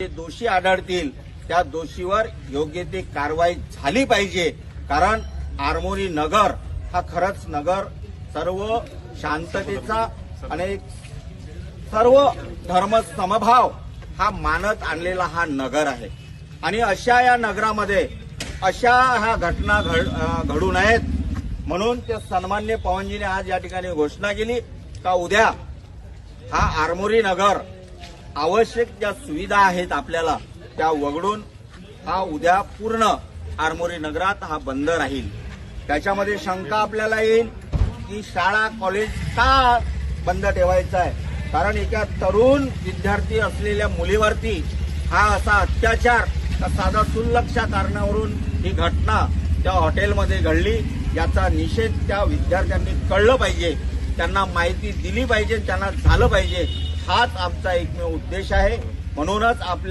जे दोषी आढळतील त्या दोषीवर योग्य ती कारवाई झाली पाहिजे। कारण आरमोरी नगर हा खरंच नगर सर्व शांततेचा आणि सर्व धर्म समभाव हा मानत आणलेला हा नगर आहे। आणि अशा या नगरामध्ये अशा ह्या घटना घडू नयेत म्हणून ते सन्माननीय पवनजीने आज या ठिकाणी घोषणा केली का उद्या हा आरमोरी नगर आवश्यक ज्या सुविधा आहेत आपल्याला त्या वगळून हा उद्या पूर्ण आरमोरी नगरात हा बंद राहील। त्याच्यामध्ये शंका आपल्याला येईल की शाळा कॉलेज का बंद ठेवायचं आहे, कारण एका तरुण विद्यार्थी असलेल्या मुलीवरती हा असा अत्याचार साधा सुलक्षा कारणावरून ही घटना त्या हॉटेलमध्ये घडली। याचा निषेध त्या विद्यार्थ्यांनी कळलं पाहिजे, त्यांना माहिती दिली पाहिजे, त्यांना झालं पाहिजे। हाच आमचा एकमेव उद्देश आहे। म्हणूनच आपल्या